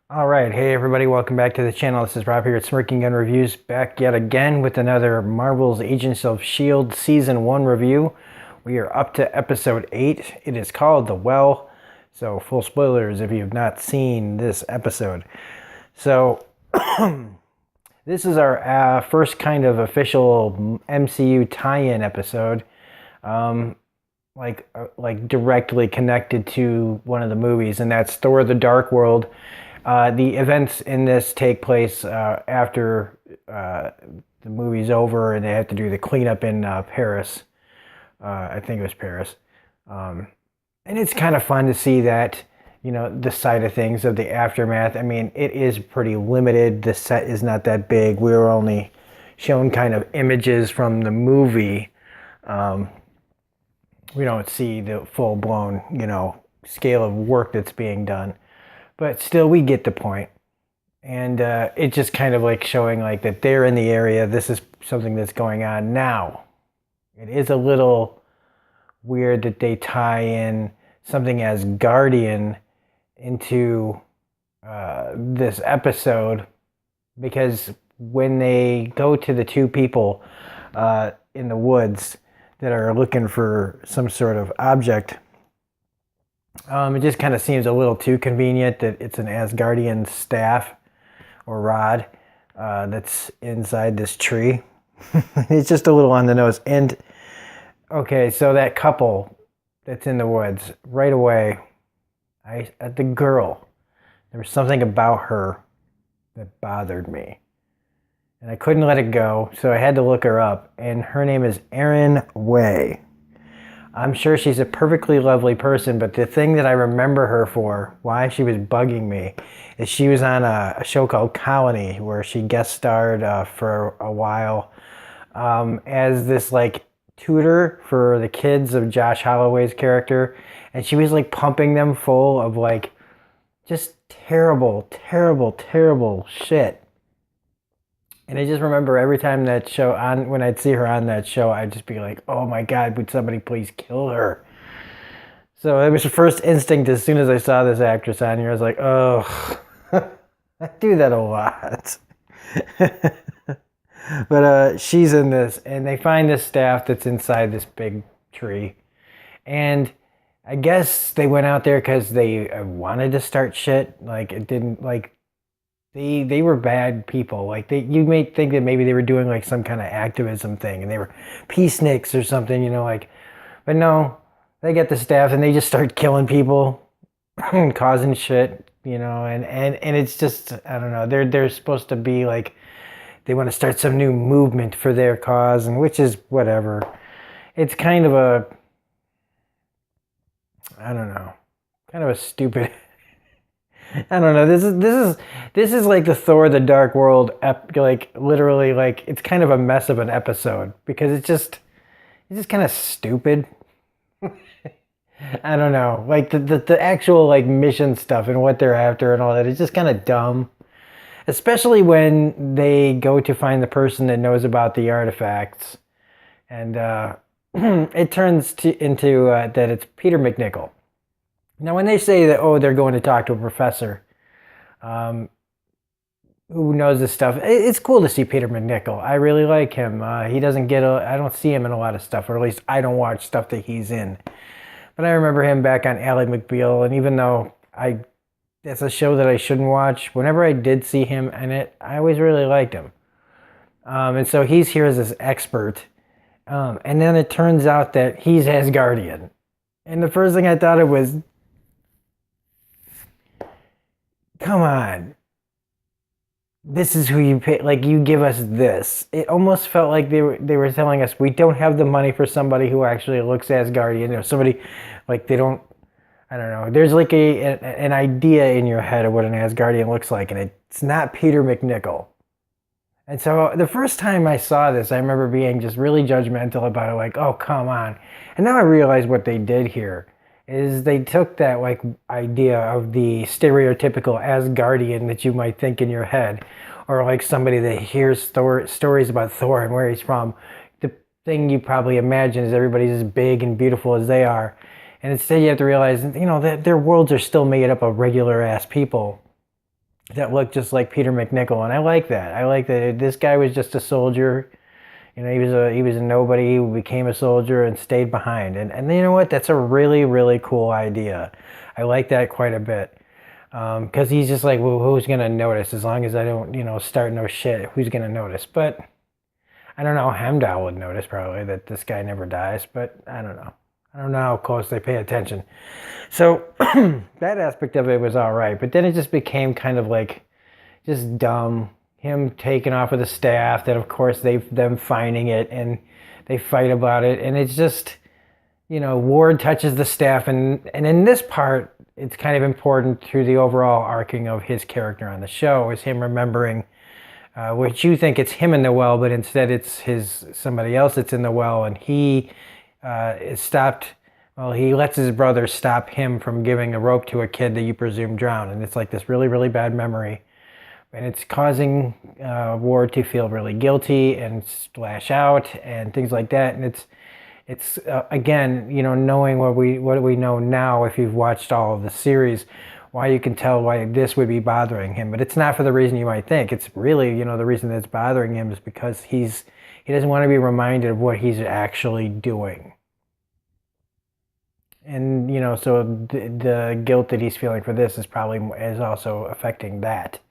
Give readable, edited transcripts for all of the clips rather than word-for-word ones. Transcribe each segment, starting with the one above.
All right, hey everybody, welcome back to the channel. This is Rob here at Smirking Gun Reviews, back yet again with another Marvel's Agents of S.H.I.E.L.D. Season 1 review. We are up to Episode 8. It is called The Well, so full spoilers if you have not seen this episode. So, this is our first kind of official MCU tie-in episode, like directly connected to one of the movies, and that's Thor: The Dark World. The events in this take place after the movie's over, and they have to do the cleanup in Paris. I think it was Paris. And it's kind of fun to see that, the side of things of the aftermath. I mean, it is pretty limited. The set is not that big. We were only shown kind of images from the movie. We don't see the full-blown, scale of work that's being done. But still, we get the point. And it just kind of like showing like that they're in the area. This is something that's going on now. It is a little weird that they tie in something as Guardian into this episode, because when they go to the two people in the woods that are looking for some sort of object, it just kind of seems a little too convenient that it's an Asgardian staff or rod that's inside this tree. It's just a little on the nose. And okay, so that couple that's in the woods, right away, the girl, there was something about her that bothered me. And I couldn't let it go, so I had to look her up. And her name is Erin Way. I'm sure she's a perfectly lovely person, but the thing that I remember her for, why she was bugging me, is she was on a show called Colony, where she guest starred for a while as this like tutor for the kids of Josh Holloway's character, and she was like pumping them full of like just terrible, terrible, terrible shit. And I just remember every time that show on, when I'd see her on that show, I'd just be like, oh my God, would somebody please kill her? So it was the first instinct as soon as I saw this actress on here. I was like, oh, I do that a lot. But she's in this, and they find this staff that's inside this big tree. And I guess they went out there because they wanted to start shit. Like, it didn't, like, they were bad people. Like, you may think that maybe they were doing like some kind of activism thing and they were peaceniks or something, like, but no, they get the staff and they just start killing people and causing shit, and it's just, I don't know, they're supposed to be like, they want to start some new movement for their cause, and which is whatever. It's kind of a, I don't know, kind of a stupid I don't know. This is like the Thor: The Dark World, like literally, like it's kind of a mess of an episode because it's just kind of stupid. I don't know, like the actual like mission stuff and what they're after and all that. It's just kind of dumb, especially when they go to find the person that knows about the artifacts, and it turns into that it's Peter McNichol. Now, when they say that, they're going to talk to a professor who knows this stuff, it's cool to see Peter McNichol. I really like him. He doesn't I don't see him in a lot of stuff, or at least I don't watch stuff that he's in. But I remember him back on Ally McBeal, and even though that's a show that I shouldn't watch, whenever I did see him in it, I always really liked him. And so he's here as this expert. And then it turns out that he's Asgardian. And the first thing I thought of was, come on, this is who you pay, like, you give us this. It almost felt like they were telling us we don't have the money for somebody who actually looks Asgardian, or somebody, like, they don't, I don't know, there's like an idea in your head of what an Asgardian looks like, and it's not Peter McNichol. And so the first time I saw this, I remember being just really judgmental about it, like, oh, come on. And now I realize what they did here is they took that like idea of the stereotypical Asgardian that you might think in your head, or like somebody that hears stories about Thor and where he's from. The thing you probably imagine is everybody's as big and beautiful as they are, and instead you have to realize, that their worlds are still made up of regular ass people that looked just like Peter McNichol, and I like that. I like that this guy was just a soldier. You know, he was a nobody who became a soldier and stayed behind. And you know what? That's a really, really cool idea. I like that quite a bit. Because he's just like, well, who's gonna notice? As long as I don't, start no shit, who's gonna notice? But I don't know. Hemdall would notice probably that this guy never dies, but I don't know. I don't know how close they pay attention. So that aspect of it was all right, but then it just became kind of like just dumb. Him taking off with the staff, that of course them finding it and they fight about it, and it's just, Ward touches the staff, and in this part, it's kind of important through the overall arcing of his character on the show is him remembering, which you think it's him in the well, but instead it's somebody else that's in the well, and he is stopped. Well, he lets his brother stop him from giving a rope to a kid that you presume drowned, and it's like this really, really bad memory. And it's causing Ward to feel really guilty and lash out and things like that. And it's again, knowing what we know now, if you've watched all of the series, why you can tell why this would be bothering him. But it's not for the reason you might think. It's really, the reason that's bothering him is because he doesn't want to be reminded of what he's actually doing. And so the guilt that he's feeling for this is also affecting that.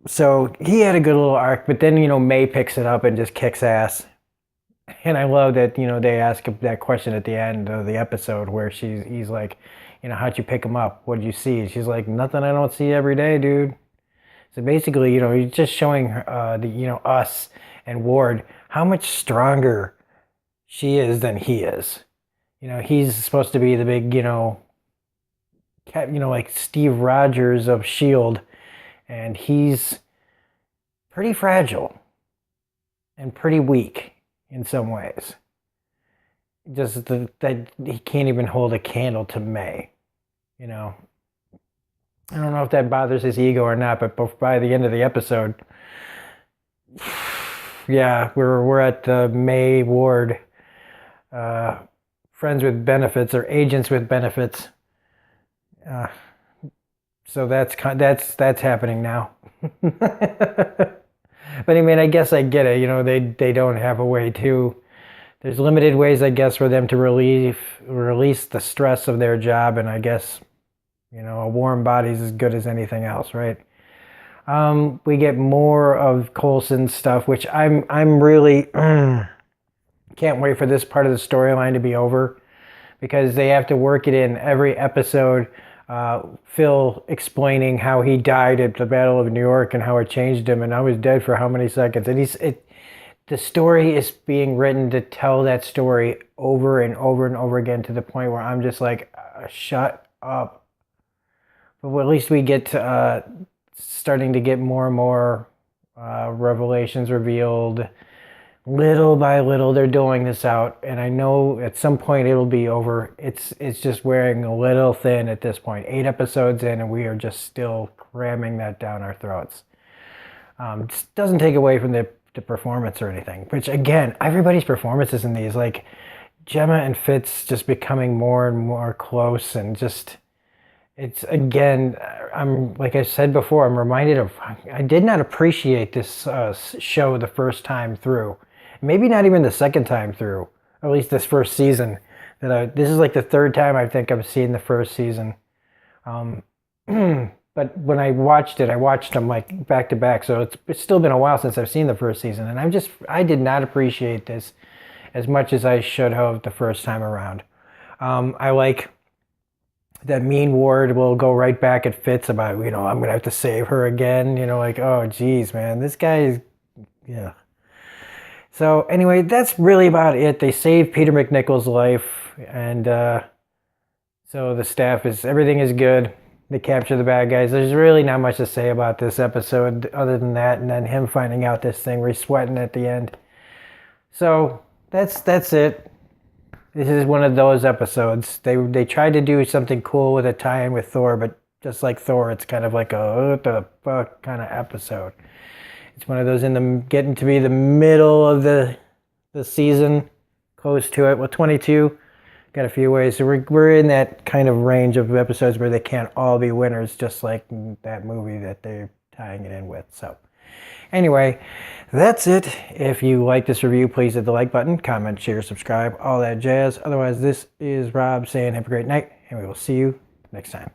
So he had a good little arc, but then, May picks it up and just kicks ass. And I love that, they ask that question at the end of the episode where he's like, how'd you pick him up? What did you see? And she's like, nothing I don't see every day, dude. So basically, he's just showing us and Ward how much stronger she is than he is. He's supposed to be the big, like Steve Rogers of S.H.I.E.L.D., and he's pretty fragile and pretty weak in some ways. Just that he can't even hold a candle to May. I don't know if that bothers his ego or not, but by the end of the episode, yeah, we're at the May Ward, friends with benefits or agents with benefits. So that's happening now. But I mean, I guess I get it. They don't have a way to. There's limited ways, I guess, for them to release the stress of their job, and I guess, a warm body's as good as anything else, right? We get more of Coulson's stuff, which I'm really can't wait for this part of the storyline to be over, because they have to work it in every episode. Phil explaining how he died at the Battle of New York and how it changed him, and I was dead for how many seconds. And the story is being written to tell that story over and over and over again, to the point where I'm just like, shut up. But at least we get to, starting to get more and more revelations revealed. Little by little, they're doling this out, and I know at some point it'll be over. It's just wearing a little thin at this point. 8 episodes in, and we are just still cramming that down our throats. It doesn't take away from the performance or anything, which again, everybody's performances in these, like Gemma and Fitz just becoming more and more close, and just, it's, again, I'm, like I said before, I'm reminded of, I did not appreciate this show the first time through. Maybe not even the second time through, or at least this first season. This is like the third time I think I've seen the first season. But when I watched them like back to back. So it's still been a while since I've seen the first season, and I did not appreciate this as much as I should have the first time around. I like that Mean Ward will go right back at Fitz about, I'm going to have to save her again. Like, oh, geez, man, this guy is, yeah. So anyway, that's really about it. They saved Peter McNichol's life, and so the staff everything is good. They capture the bad guys. There's really not much to say about this episode other than that, and then him finding out this thing where he's sweating at the end. So that's it. This is one of those episodes. They tried to do something cool with a tie-in with Thor, but just like Thor, it's kind of like a what the fuck kind of episode. It's one of those getting to be the middle of the season, close to it. Well, 22 got a few ways. So we're in that kind of range of episodes where they can't all be winners, just like that movie that they're tying it in with. So anyway, that's it. If you like this review, please hit the like button, comment, share, subscribe, all that jazz. Otherwise, this is Rob saying have a great night, and we will see you next time.